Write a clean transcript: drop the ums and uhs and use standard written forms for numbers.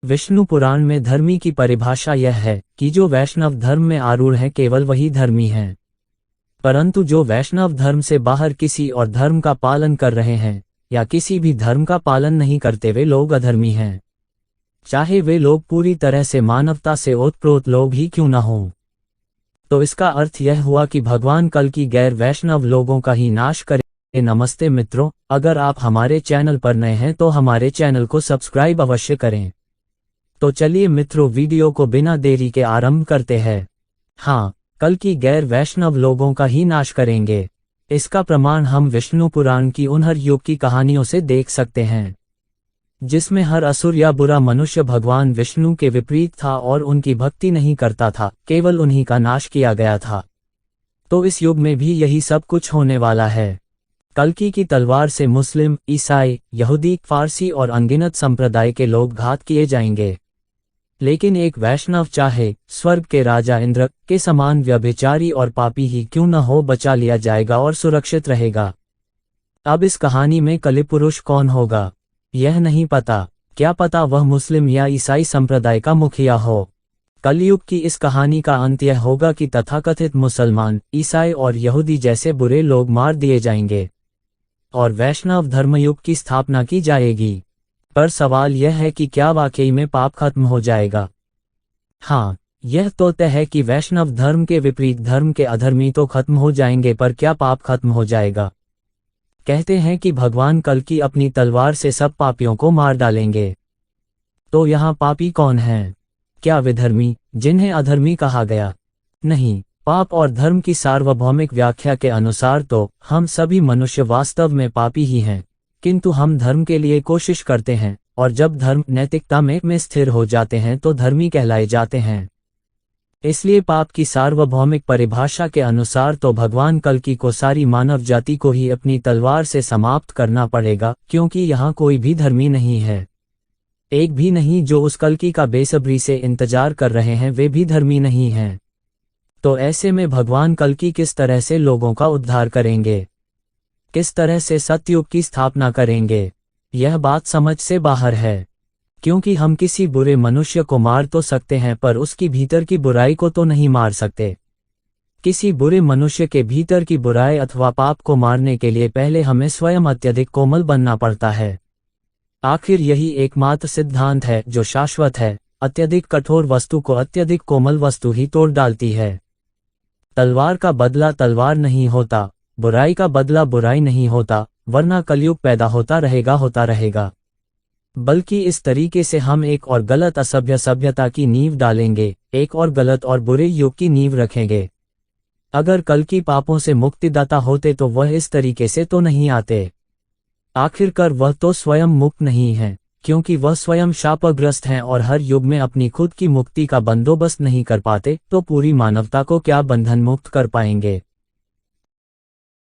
विष्णु पुराण में धर्मी की परिभाषा यह है कि जो वैष्णव धर्म में आरूढ़ हैं केवल वही धर्मी हैं। परंतु जो वैष्णव धर्म से बाहर किसी और धर्म का पालन कर रहे हैं या किसी भी धर्म का पालन नहीं करते वे लोग अधर्मी हैं, चाहे वे लोग पूरी तरह से मानवता से ओतप्रोत लोग ही क्यों न हों। तो इसका अर्थ यह हुआ कि भगवान कल की गैर वैष्णव लोगों का ही नाश करें। नमस्ते मित्रों, अगर आप हमारे चैनल पर नए हैं तो हमारे चैनल को सब्सक्राइब अवश्य करें। तो चलिए मित्रों, वीडियो को बिना देरी के आरंभ करते हैं। हाँ, कल की गैर वैष्णव लोगों का ही नाश करेंगे। इसका प्रमाण हम विष्णु पुराण की उन हर युग की कहानियों से देख सकते हैं जिसमें हर असुर या बुरा मनुष्य भगवान विष्णु के विपरीत था और उनकी भक्ति नहीं करता था, केवल उन्हीं का नाश किया गया था। तो इस युग में भी यही सब कुछ होने वाला है। कल्कि की तलवार से मुस्लिम, ईसाई, यहूदी, फारसी और अनगिनत संप्रदाय के लोग घात किए जाएंगे, लेकिन एक वैष्णव चाहे स्वर्ग के राजा इंद्र के समान व्यभिचारी और पापी ही क्यों न हो, बचा लिया जाएगा और सुरक्षित रहेगा। अब इस कहानी में कलिपुरुष कौन होगा यह नहीं पता, क्या पता वह मुस्लिम या ईसाई संप्रदाय का मुखिया हो। कलयुग की इस कहानी का अंत यह होगा कि तथाकथित मुसलमान, ईसाई और यहूदी जैसे बुरे लोग मार दिए जाएंगे और वैष्णव धर्मयुग की स्थापना की जाएगी। पर सवाल यह है कि क्या वाकई में पाप खत्म हो जाएगा? हाँ, यह तो तय है कि वैष्णव धर्म के विपरीत धर्म के अधर्मी तो खत्म हो जाएंगे, पर क्या पाप खत्म हो जाएगा? कहते हैं कि भगवान कल्कि अपनी तलवार से सब पापियों को मार डालेंगे। तो यहाँ पापी कौन हैं? क्या विधर्मी, जिन्हें अधर्मी कहा गया? नहीं, पाप और धर्म की सार्वभौमिक व्याख्या के अनुसार तो हम सभी मनुष्य वास्तव में पापी ही हैं, किंतु हम धर्म के लिए कोशिश करते हैं और जब धर्म नैतिकता में स्थिर हो जाते हैं तो धर्मी कहलाए जाते हैं। इसलिए पाप की सार्वभौमिक परिभाषा के अनुसार तो भगवान कल्कि को सारी मानव जाति को ही अपनी तलवार से समाप्त करना पड़ेगा, क्योंकि यहाँ कोई भी धर्मी नहीं है। एक भी नहीं। जो उस कल्कि का बेसब्री से इंतजार कर रहे हैं वे भी धर्मी नहीं हैं। तो ऐसे में भगवान कल्कि किस तरह से लोगों का उद्धार करेंगे, किस तरह से सतयुग की स्थापना करेंगे, यह बात समझ से बाहर है। क्योंकि हम किसी बुरे मनुष्य को मार तो सकते हैं पर उसकी भीतर की बुराई को तो नहीं मार सकते। किसी बुरे मनुष्य के भीतर की बुराई अथवा पाप को मारने के लिए पहले हमें स्वयं अत्यधिक कोमल बनना पड़ता है। आखिर यही एकमात्र सिद्धांत है जो शाश्वत है। अत्यधिक कठोर वस्तु को अत्यधिक कोमल वस्तु ही तोड़ डालती है। तलवार का बदला तलवार नहीं होता, बुराई का बदला बुराई नहीं होता, वरना कलयुग पैदा होता रहेगा। बल्कि इस तरीके से हम एक और गलत असभ्य सभ्यता की नींव डालेंगे, एक और गलत और बुरे युग की नींव रखेंगे। अगर कल्कि पापों से मुक्तिदाता होते तो वह इस तरीके से तो नहीं आते। आखिरकार वह तो स्वयं मुक्त नहीं है, क्योंकि वह स्वयं शापग्रस्त हैं और हर युग में अपनी खुद की मुक्ति का बंदोबस्त नहीं कर पाते, तो पूरी मानवता को क्या बंधन मुक्त कर पाएंगे।